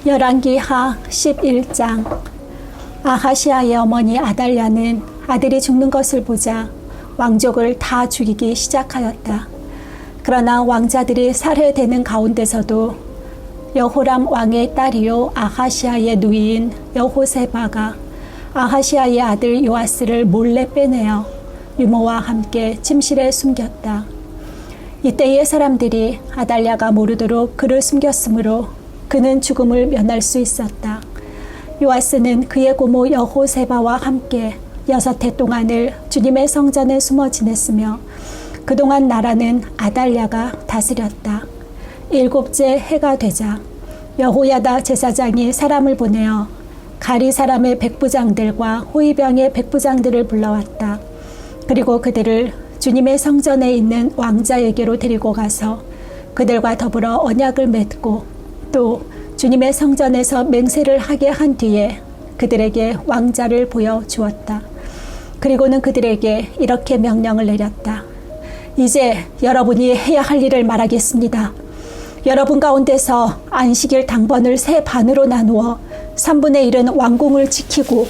열왕기하 11장. 아하시아의 어머니 아달랴는 아들이 죽는 것을 보자 왕족을 다 죽이기 시작하였다. 그러나 왕자들이 살해되는 가운데서도 여호람 왕의 딸이요 아하시아의 누이인 여호세바가 아하시아의 아들 요아스를 몰래 빼내어 유모와 함께 침실에 숨겼다. 이때의 사람들이 아달랴가 모르도록 그를 숨겼으므로 그는 죽음을 면할 수 있었다. 요아스는 그의 고모 여호세바와 함께 6해 동안을 주님의 성전에 숨어 지냈으며 그동안 나라는 아달랴가 다스렸다. 7째 해가 되자 여호야다 제사장이 사람을 보내어 가리 사람의 백부장들과 호위병의 백부장들을 불러왔다. 그리고 그들을 주님의 성전에 있는 왕자에게로 데리고 가서 그들과 더불어 언약을 맺고 또 주님의 성전에서 맹세를 하게 한 뒤에 그들에게 왕자를 보여주었다. 그리고는 그들에게 이렇게 명령을 내렸다. 이제 여러분이 해야 할 일을 말하겠습니다. 여러분 가운데서 안식일 당번을 세 반으로 나누어 3분의 1은 왕궁을 지키고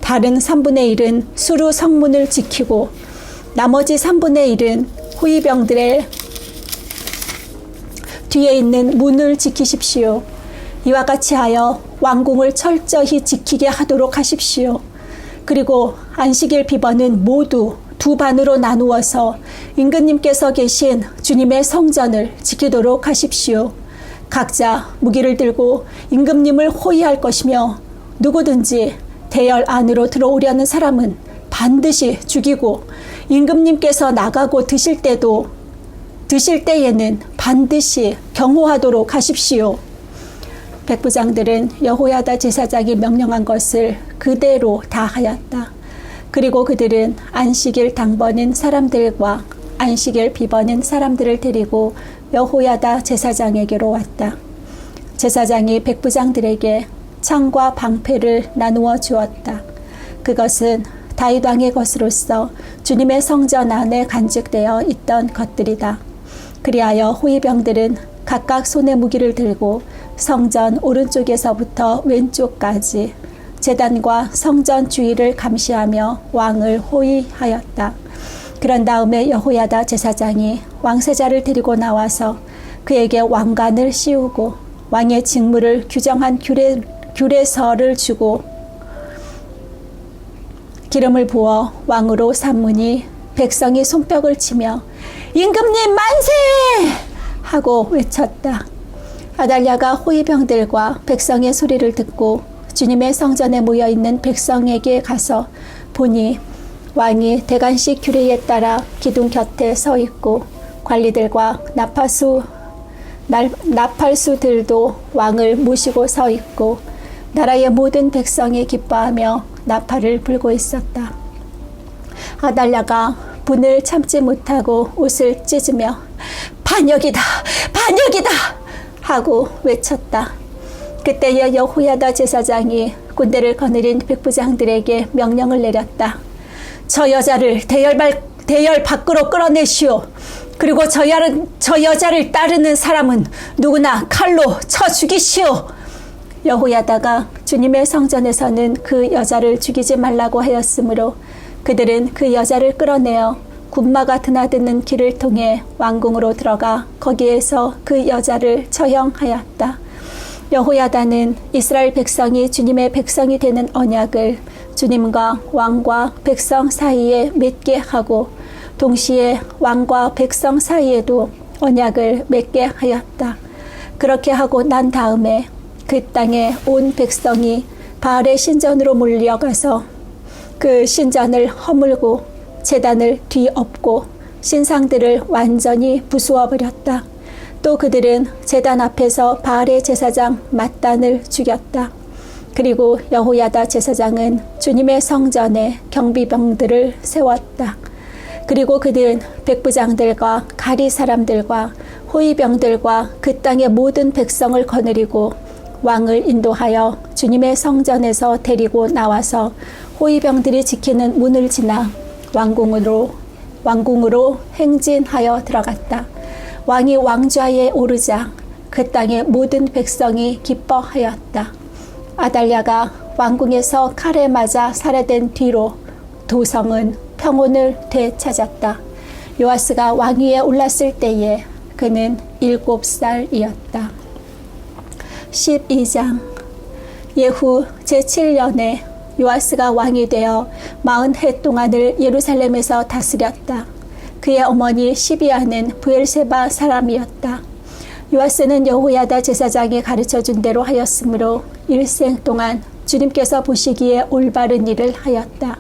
다른 3분의 1은 수루 성문을 지키고 나머지 3분의 1은 호위병들의 뒤에 있는 문을 지키십시오. 이와 같이 하여 왕궁을 철저히 지키게 하도록 하십시오. 그리고 안식일 비번은 모두 2반으로 나누어서 임금님께서 계신 주님의 성전을 지키도록 하십시오. 각자 무기를 들고 임금님을 호위할 것이며 누구든지 대열 안으로 들어오려는 사람은 반드시 죽이고 임금님께서 나가고 드실 때에는 반드시 경호하도록 하십시오. 백부장들은 여호야다 제사장이 명령한 것을 그대로 다 하였다. 그리고 그들은 안식일 당번인 사람들과 안식일 비번인 사람들을 데리고 여호야다 제사장에게로 왔다. 제사장이 백부장들에게 창과 방패를 나누어 주었다. 그것은 다윗 왕의 것으로서 주님의 성전 안에 간직되어 있던 것들이다. 그리하여 호위병들은 각각 손에 무기를 들고 성전 오른쪽에서부터 왼쪽까지 제단과 성전 주위를 감시하며 왕을 호위하였다. 그런 다음에 여호야다 제사장이 왕세자를 데리고 나와서 그에게 왕관을 씌우고 왕의 직무를 규정한 규례서를 주고 기름을 부어 왕으로 삼으니 백성이 손뼉을 치며 임금님 만세! 하고 외쳤다. 아달랴가 호위병들과 백성의 소리를 듣고 주님의 성전에 모여있는 백성에게 가서 보니 왕이 대관식 규례에 따라 기둥 곁에 서 있고 관리들과 나팔수들도 왕을 모시고 서 있고 나라의 모든 백성이 기뻐하며 나팔을 불고 있었다. 아달랴가 분을 참지 못하고 옷을 찢으며 반역이다! 반역이다! 하고 외쳤다. 그때에 여호야다 제사장이 군대를 거느린 백부장들에게 명령을 내렸다. 저 여자를 대열 밖으로 끌어내시오. 그리고 저 여자를 따르는 사람은 누구나 칼로 쳐 죽이시오. 여호야다가 주님의 성전에서는 그 여자를 죽이지 말라고 하였으므로 그들은 그 여자를 끌어내어 군마가 드나드는 길을 통해 왕궁으로 들어가 거기에서 그 여자를 처형하였다. 여호야다는 이스라엘 백성이 주님의 백성이 되는 언약을 주님과 왕과 백성 사이에 맺게 하고 동시에 왕과 백성 사이에도 언약을 맺게 하였다. 그렇게 하고 난 다음에 그 땅에 온 백성이 바알의 신전으로 몰려가서 그 신전을 허물고 제단을 뒤엎고 신상들을 완전히 부수어버렸다. 또 그들은 제단 앞에서 바알의 제사장 맏단을 죽였다. 그리고 여호야다 제사장은 주님의 성전에 경비병들을 세웠다. 그리고 그들은 백부장들과 가리 사람들과 호위병들과 그 땅의 모든 백성을 거느리고 왕을 인도하여 주님의 성전에서 데리고 나와서 호위병들이 지키는 문을 지나 왕궁으로 행진하여 들어갔다. 왕이 왕좌에 오르자 그 땅의 모든 백성이 기뻐하였다. 아달랴가 왕궁에서 칼에 맞아 살해된 뒤로 도성은 평온을 되찾았다. 요아스가 왕위에 올랐을 때에 그는 7살이었다. 12장. 예후 제7년에 요아스가 왕이 되어 40해 동안을 예루살렘에서 다스렸다. 그의 어머니 시비아는 브엘세바 사람이었다. 요아스는 여호야다 제사장이 가르쳐준 대로 하였으므로 일생 동안 주님께서 보시기에 올바른 일을 하였다.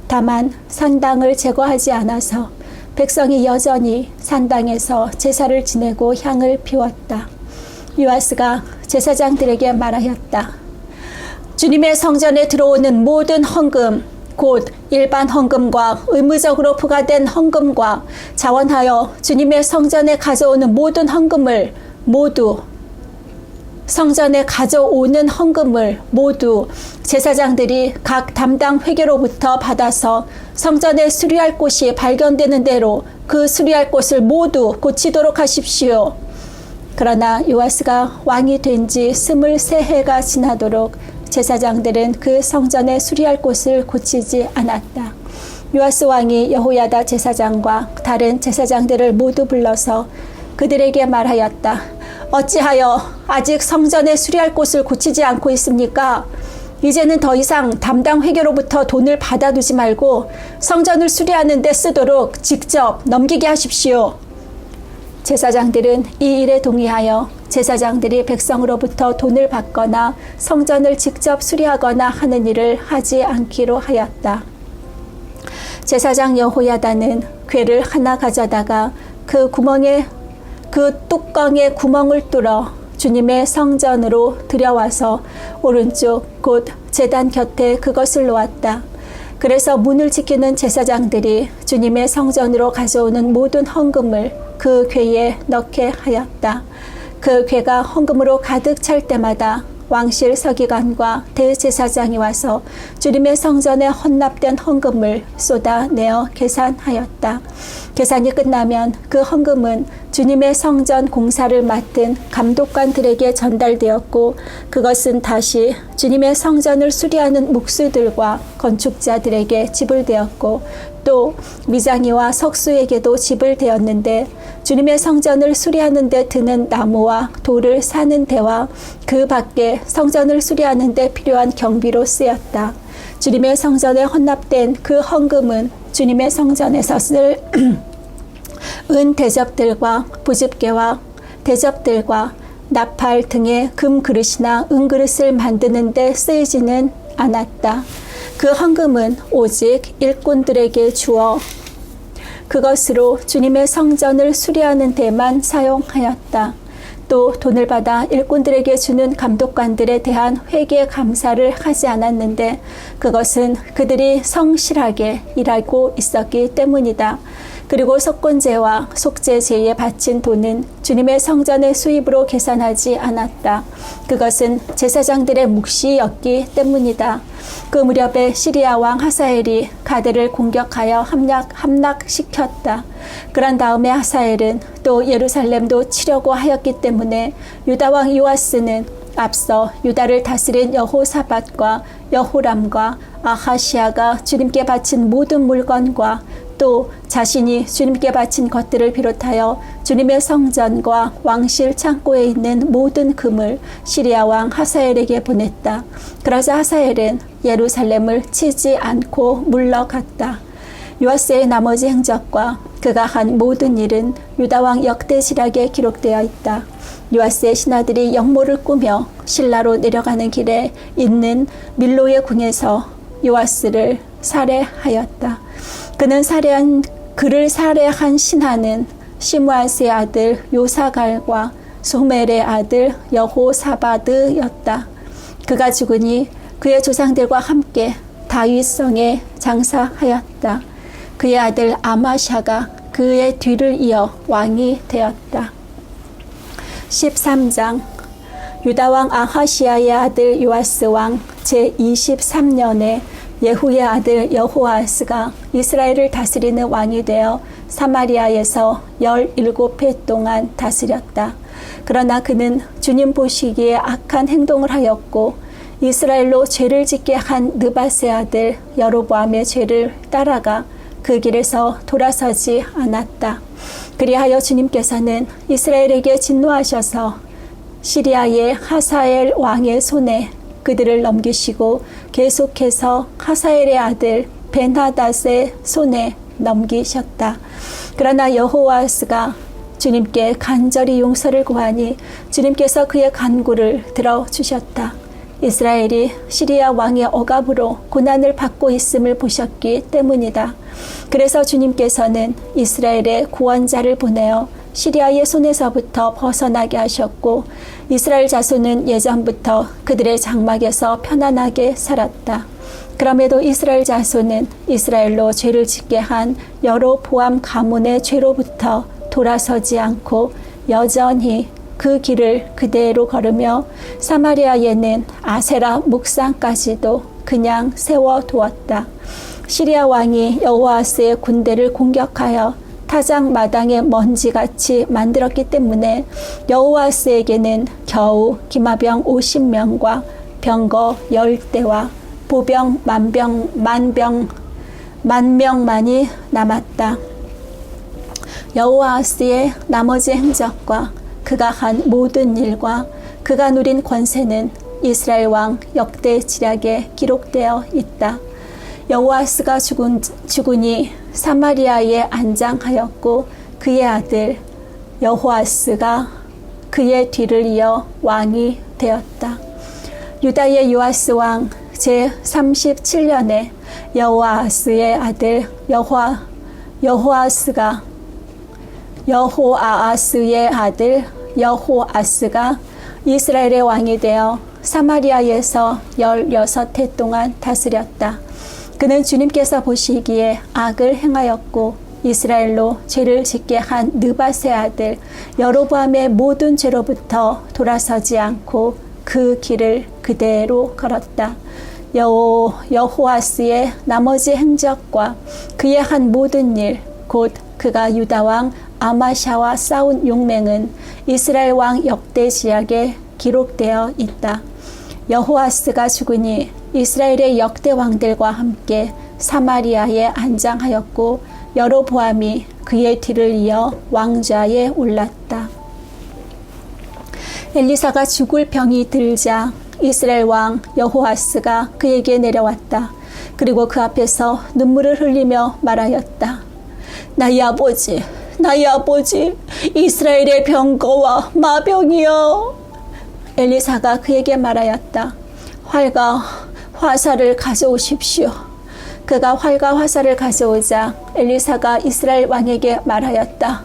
다만 산당을 제거하지 않아서 백성이 여전히 산당에서 제사를 지내고 향을 피웠다. 요아스가 제사장들에게 말하였다. 주님의 성전에 들어오는 모든 헌금, 곧 일반 헌금과 의무적으로 부과된 헌금과 자원하여 주님의 성전에 가져오는 모든 헌금을 모두 성전에 가져오는 헌금을 모두 제사장들이 각 담당 회계로부터 받아서 성전에 수리할 곳이 발견되는 대로 그 수리할 곳을 모두 고치도록 하십시오. 그러나 요아스가 왕이 된 지 23해가 지나도록 제사장들은 그 성전에 수리할 곳을 고치지 않았다. 요아스 왕이 여호야다 제사장과 다른 제사장들을 모두 불러서 그들에게 말하였다. 어찌하여 아직 성전에 수리할 곳을 고치지 않고 있습니까? 이제는 더 이상 담당 회계로부터 돈을 받아두지 말고 성전을 수리하는 데 쓰도록 직접 넘기게 하십시오. 제사장들은 이 일에 동의하여 제사장들이 백성으로부터 돈을 받거나 성전을 직접 수리하거나 하는 일을 하지 않기로 하였다. 제사장 여호야다는 궤를 하나 가져다가 그 뚜껑에 구멍을 뚫어 주님의 성전으로 들여와서 오른쪽 곧 제단 곁에 그것을 놓았다. 그래서 문을 지키는 제사장들이 주님의 성전으로 가져오는 모든 헌금을 그 궤에 넣게 하였다. 그 궤가 헌금으로 가득 찰 때마다 왕실 서기관과 대제사장이 와서 주님의 성전에 헌납된 헌금을 쏟아내어 계산하였다. 계산이 끝나면 그 헌금은 주님의 성전 공사를 맡은 감독관들에게 전달되었고 그것은 다시 주님의 성전을 수리하는 목수들과 건축자들에게 지불되었고 또 미장이와 석수에게도 지불되었는데 주님의 성전을 수리하는 데 드는 나무와 돌을 사는 데와 그 밖에 성전을 수리하는 데 필요한 경비로 쓰였다. 주님의 성전에 헌납된 그 헌금은 주님의 성전에서 쓸 은 대접들과 부집개와 대접들과 나팔 등의 금 그릇이나 은 그릇을 만드는 데 쓰이지는 않았다. 그 헌금은 오직 일꾼들에게 주어 그것으로 주님의 성전을 수리하는 데만 사용하였다. 또 돈을 받아 일꾼들에게 주는 감독관들에 대한 회계 감사를 하지 않았는데 그것은 그들이 성실하게 일하고 있었기 때문이다. 그리고 속건제와 속죄제에 바친 돈은 주님의 성전의 수입으로 계산하지 않았다. 그것은 제사장들의 몫이었기 때문이다. 그 무렵에 시리아 왕 하사엘이 가드를 공격하여 함락시켰다. 그런 다음에 하사엘은 또 예루살렘도 치려고 하였기 때문에 유다 왕 요아스는 앞서 유다를 다스린 여호사밧과 여호람과 아하시아가 주님께 바친 모든 물건과 또 자신이 주님께 바친 것들을 비롯하여 주님의 성전과 왕실 창고에 있는 모든 금을 시리아 왕 하사엘에게 보냈다. 그러자 하사엘은 예루살렘을 치지 않고 물러갔다. 요아스의 나머지 행적과 그가 한 모든 일은 유다 왕 역대시락에 기록되어 있다. 요아스의 신하들이 역모를 꾸며 실라로 내려가는 길에 있는 밀로의 궁에서 요아스를 살해하였다. 그를 살해한 신하는 시므아스의 아들 요사갈과 소멜의 아들 여호사바드였다. 그가 죽으니 그의 조상들과 함께 다윗성에 장사하였다. 그의 아들 아마샤가 그의 뒤를 이어 왕이 되었다. 13장. 유다왕 아하시아의 아들 요아스 왕 제23년에 예후의 아들 여호아스가 이스라엘을 다스리는 왕이 되어 사마리아에서 17해 동안 다스렸다. 그러나 그는 주님 보시기에 악한 행동을 하였고 이스라엘로 죄를 짓게 한 느밧의 아들 여로보암의 죄를 따라가 그 길에서 돌아서지 않았다. 그리하여 주님께서는 이스라엘에게 진노하셔서 시리아의 하사엘 왕의 손에 그들을 넘기시고 계속해서 하사엘의 아들 벤하닷의 손에 넘기셨다. 그러나 여호와스가 주님께 간절히 용서를 구하니 주님께서 그의 간구를 들어주셨다. 이스라엘이 시리아 왕의 억압으로 고난을 받고 있음을 보셨기 때문이다. 그래서 주님께서는 이스라엘의 구원자를 보내어 시리아의 손에서부터 벗어나게 하셨고 이스라엘 자손은 예전부터 그들의 장막에서 편안하게 살았다. 그럼에도 이스라엘 자손은 이스라엘로 죄를 짓게 한 여로보암 가문의 죄로부터 돌아서지 않고 여전히 그 길을 그대로 걸으며 사마리아에는 아세라 묵상까지도 그냥 세워두었다. 시리아 왕이 여호아스의 군대를 공격하여 타작 마당에 먼지같이 만들었기 때문에 여호아스에게는 겨우 기마병 50명과 병거 10대와 보병 만명만이 남았다. 여호아스의 나머지 행적과 그가 한 모든 일과 그가 누린 권세는 이스라엘 왕 역대 지략에 기록되어 있다. 여호아스가 죽으니 사마리아에 안장하였고 그의 아들 여호아스가 그의 뒤를 이어 왕이 되었다. 유다의 요아스 왕 제37년에 여호아스의 아들 여호아스의 아들 여호아스가 이스라엘의 왕이 되어 사마리아에서 16해 동안 다스렸다. 그는 주님께서 보시기에 악을 행하였고 이스라엘로 죄를 짓게 한 느밧의 아들 여로보암의 모든 죄로부터 돌아서지 않고 그 길을 그대로 걸었다. 여호아스의 나머지 행적과 그의 한 모든 일, 곧 그가 유다 왕 아마샤와 싸운 용맹은 이스라엘 왕 역대 지략에 기록되어 있다. 여호아스가 죽으니 이스라엘의 역대 왕들과 함께 사마리아에 안장하였고 여로보암이 그의 뒤를 이어 왕좌에 올랐다. 엘리사가 죽을 병이 들자 이스라엘 왕 여호아스가 그에게 내려왔다. 그리고 그 앞에서 눈물을 흘리며 말하였다. 나의 아버지, 이스라엘의 병거와 마병이여. 엘리사가 그에게 말하였다. 활과 화살을 가져오십시오. 그가 활과 화살을 가져오자 엘리사가 이스라엘 왕에게 말하였다.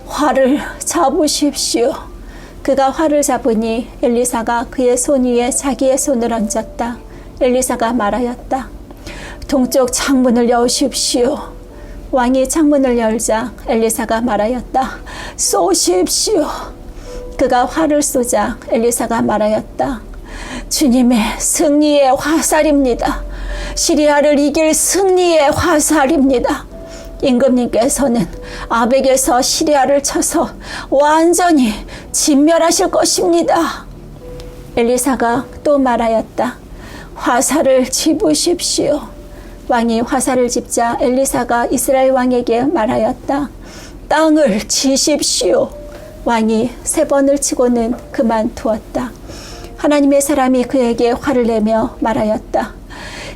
활을 잡으십시오. 그가 활을 잡으니 엘리사가 그의 손 위에 자기의 손을 얹었다. 엘리사가 말하였다. 동쪽 창문을 여십시오. 왕이 창문을 열자 엘리사가 말하였다. 쏘십시오. 그가 활을 쏘자 엘리사가 말하였다. 주님의 승리의 화살입니다. 시리아를 이길 승리의 화살입니다. 임금님께서는 아벡에서 시리아를 쳐서 완전히 진멸하실 것입니다. 엘리사가 또 말하였다. 화살을 집으십시오. 왕이 화살을 집자 엘리사가 이스라엘 왕에게 말하였다. 땅을 치십시오. 왕이 3번을 치고는 그만두었다. 하나님의 사람이 그에게 화를 내며 말하였다.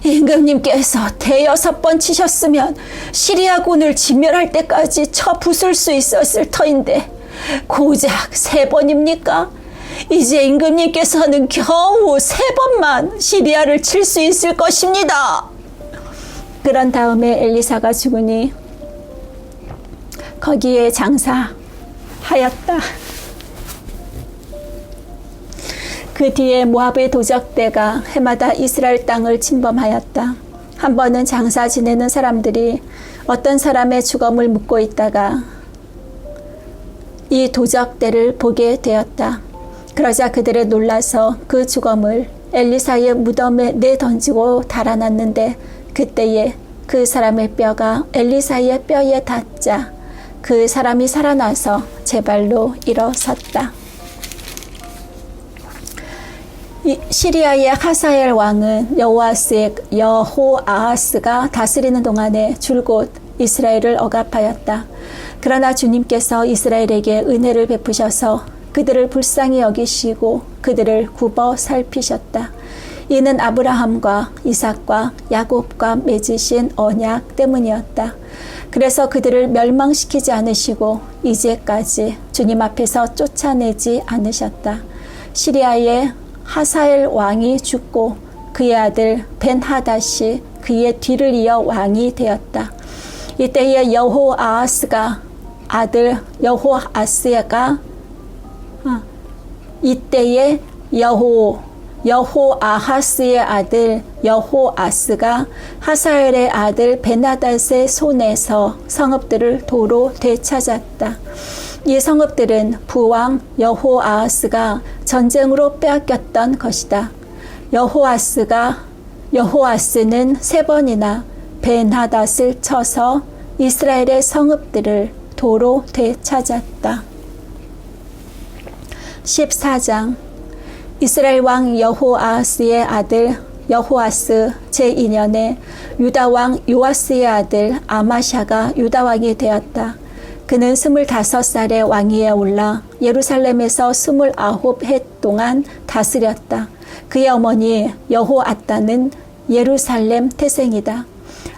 임금님께서 5번 치셨으면 시리아군을 진멸할 때까지 쳐 부술 수 있었을 터인데 고작 3번입니까? 이제 임금님께서는 겨우 3번만 시리아를 칠 수 있을 것입니다. 그런 다음에 엘리사가 죽으니 거기에 장사하였다. 그 뒤에 모압의 도적대가 해마다 이스라엘 땅을 침범하였다. 한 번은 장사 지내는 사람들이 어떤 사람의 주검을 묻고 있다가 이 도적대를 보게 되었다. 그러자 그들이 놀라서 그 주검을 엘리사의 무덤에 내던지고 달아났는데 그때에 그 사람의 뼈가 엘리사의 뼈에 닿자 그 사람이 살아나서 제 발로 일어섰다. 시리아의 하사엘 왕은 여호아하스가 다스리는 동안에 줄곧 이스라엘을 억압하였다. 그러나 주님께서 이스라엘에게 은혜를 베푸셔서 그들을 불쌍히 여기시고 그들을 굽어 살피셨다. 이는 아브라함과 이삭과 야곱과 맺으신 언약 때문이었다. 그래서 그들을 멸망시키지 않으시고 이제까지 주님 앞에서 쫓아내지 않으셨다. 시리아의 하사엘 왕이 죽고 그의 아들 벤하닷이 그의 뒤를 이어 왕이 되었다. 이때에 여호아스의 아들 여호아스가 하사엘의 아들 벤하닷의 손에서 성읍들을 도로 되찾았다. 이 성읍들은 부왕 여호아스가 전쟁으로 빼앗겼던 것이다. 여호아스는 3번이나 벤하닷을 쳐서 이스라엘의 성읍들을 도로 되찾았다. 14장 이스라엘 왕 여호아스의 아들 여호아스 제2년에 유다 왕 요아스의 아들 아마샤가 유다 왕이 되었다. 그는 25살의 왕위에 올라 예루살렘에서 29해 동안 다스렸다. 그의 어머니 여호아따는 예루살렘 태생이다.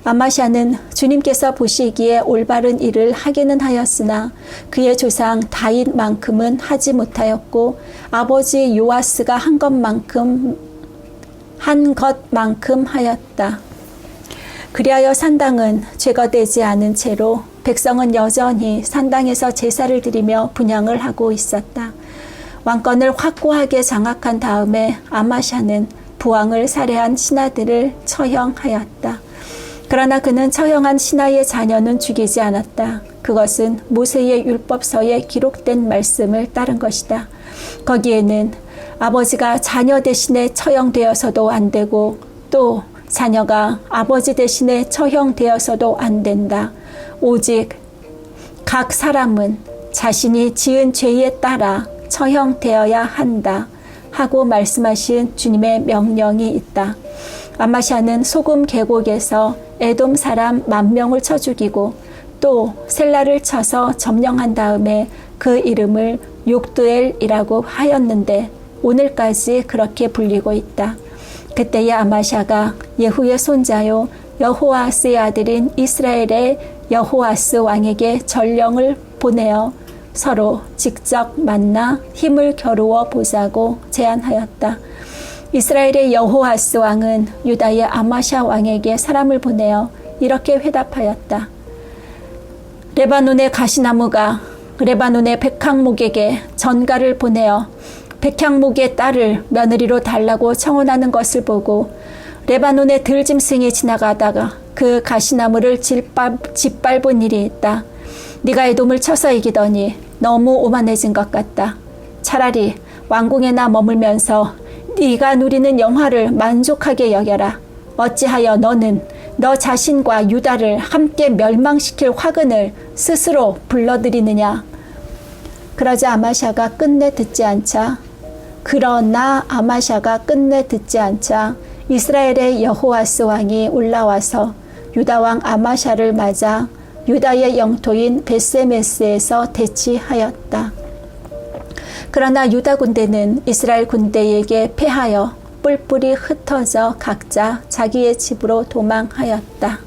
아마샤는 주님께서 보시기에 올바른 일을 하기는 하였으나 그의 조상 다윗만큼은 하지 못하였고 아버지 요아스가 한 것만큼 하였다. 그리하여 산당은 제거되지 않은 채로 백성은 여전히 산당에서 제사를 드리며 분향을 하고 있었다. 왕권을 확고하게 장악한 다음에 아마샤는 부왕을 살해한 신하들을 처형하였다. 그러나 그는 처형한 신하의 자녀는 죽이지 않았다. 그것은 모세의 율법서에 기록된 말씀을 따른 것이다. 거기에는 아버지가 자녀 대신에 처형되어서도 안 되고 또 자녀가 아버지 대신에 처형되어서도 안 된다. 오직 각 사람은 자신이 지은 죄에 따라 처형되어야 한다 하고 말씀하신 주님의 명령이 있다. 아마샤는 소금 계곡에서 에돔 사람 10,000명을 쳐 죽이고 또 셀라를 쳐서 점령한 다음에 그 이름을 욕두엘이라고 하였는데 오늘까지 그렇게 불리고 있다. 그때의 아마샤가 예후의 손자요 여호아스의 아들인 이스라엘의 여호아스 왕에게 전령을 보내어 서로 직접 만나 힘을 겨루어 보자고 제안하였다. 이스라엘의 여호아스 왕은 유다의 아마샤 왕에게 사람을 보내어 이렇게 회답하였다. 레바논의 가시나무가 레바논의 백향목에게 전가를 보내어 백향목의 딸을 며느리로 달라고 청혼하는 것을 보고 레바논의 들짐승이 지나가다가 그 가시나무를 짓밟은 일이 있다. 네가 에돔을 쳐서 이기더니 너무 오만해진 것 같다. 차라리 왕궁에나 머물면서 네가 누리는 영화를 만족하게 여겨라. 어찌하여 너는 너 자신과 유다를 함께 멸망시킬 화근을 스스로 불러들이느냐. 그러나 아마샤가 끝내 듣지 않자 이스라엘의 여호아스 왕이 올라와서 유다 왕 아마샤를 맞아 유다의 영토인 벳세메스에서 대치하였다. 그러나 유다 군대는 이스라엘 군대에게 패하여 뿔뿔이 흩어져 각자 자기의 집으로 도망하였다.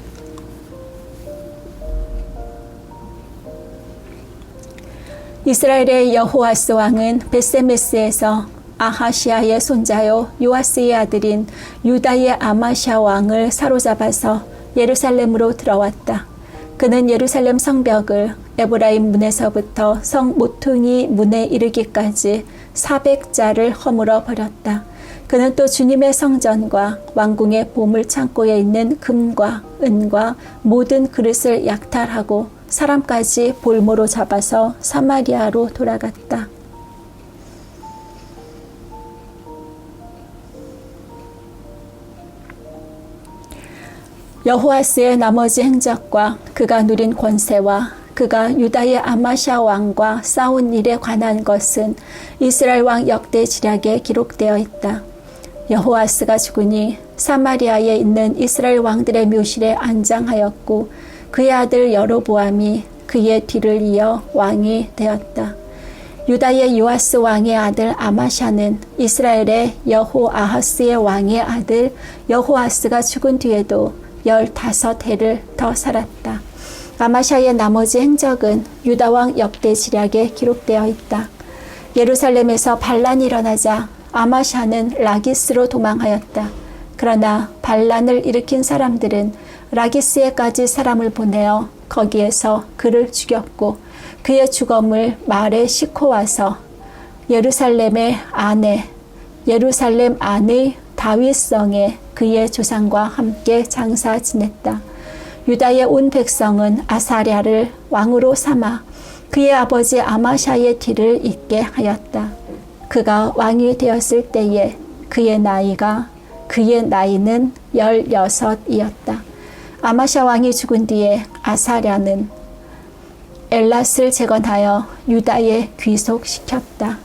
이스라엘의 여호아스 왕은 벳세메스에서 아하시아의 손자요 요아스의 아들인 유다의 아마샤 왕을 사로잡아서 예루살렘으로 들어왔다. 그는 예루살렘 성벽을 에브라임 문에서부터 성 모퉁이 문에 이르기까지 400자를 허물어 버렸다. 그는 또 주님의 성전과 왕궁의 보물 창고에 있는 금과 은과 모든 그릇을 약탈하고 사람까지 볼모로 잡아서 사마리아로 돌아갔다. 여호아스의 나머지 행적과 그가 누린 권세와 그가 유다의 아마샤 왕과 싸운 일에 관한 것은 이스라엘 왕 역대 지략에 기록되어 있다. 여호아스가 죽으니 사마리아에 있는 이스라엘 왕들의 묘실에 안장하였고 그의 아들 여로보암이 그의 뒤를 이어 왕이 되었다. 유다의 요아스 왕의 아들 아마샤는 이스라엘의 여호아하스의 왕의 아들 여호아스가 죽은 뒤에도 15해를 더 살았다. 아마샤의 나머지 행적은 유다왕 역대지략에 기록되어 있다. 예루살렘에서 반란이 일어나자 아마샤는 라기스로 도망하였다. 그러나 반란을 일으킨 사람들은 라기스에까지 사람을 보내어 거기에서 그를 죽였고 그의 주검을 말에 싣고 와서 예루살렘 안의 다윗성에 그의 조상과 함께 장사 지냈다. 유다의 온 백성은 아사랴를 왕으로 삼아 그의 아버지 아마샤의 뒤를 잇게 하였다. 그가 왕이 되었을 때에 그의 나이는 16이었다. 아마샤 왕이 죽은 뒤에 아사랴는 엘랏을 재건하여 유다에 귀속시켰다.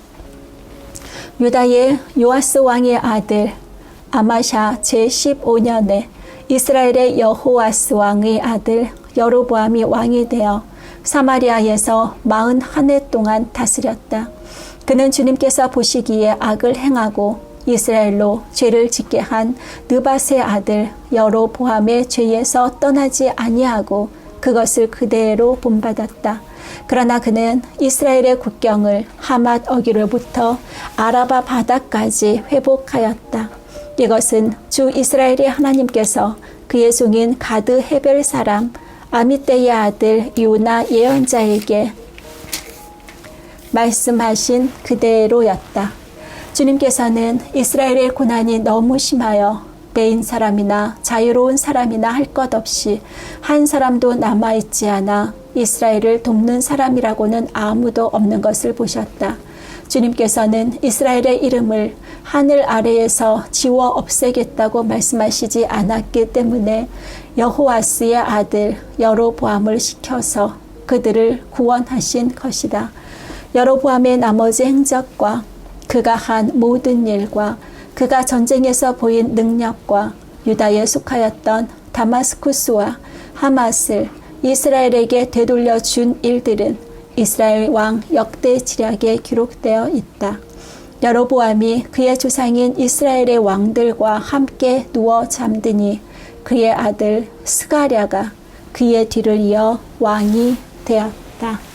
유다의 요아스 왕의 아들 아마샤 제15년에 이스라엘의 여호아스 왕의 아들 여로보암이 왕이 되어 사마리아에서 41해 동안 다스렸다. 그는 주님께서 보시기에 악을 행하고 이스라엘로 죄를 짓게 한 느밧의 아들 여로보암의 죄에서 떠나지 아니하고 그것을 그대로 본받았다. 그러나 그는 이스라엘의 국경을 하맛 어기로부터 아라바 바다까지 회복하였다. 이것은 주 이스라엘의 하나님께서 그의 종인 가드 헤벨 사람 아미떼의 아들 요나 예언자에게 말씀하신 그대로였다. 주님께서는 이스라엘의 고난이 너무 심하여 빼인 사람이나 자유로운 사람이나 할 것 없이 한 사람도 남아있지 않아 이스라엘을 돕는 사람이라고는 아무도 없는 것을 보셨다. 주님께서는 이스라엘의 이름을 하늘 아래에서 지워 없애겠다고 말씀하시지 않았기 때문에 여호아스의 아들 여로보암을 시켜서 그들을 구원하신 것이다. 여로보암의 나머지 행적과 그가 한 모든 일과 그가 전쟁에서 보인 능력과 유다에 속하였던 다마스쿠스와 하맛을 이스라엘에게 되돌려 준 일들은 이스라엘 왕 역대지략에 기록되어 있다. 여로보암이 그의 조상인 이스라엘의 왕들과 함께 누워 잠드니 그의 아들 스가랴가 그의 뒤를 이어 왕이 되었다.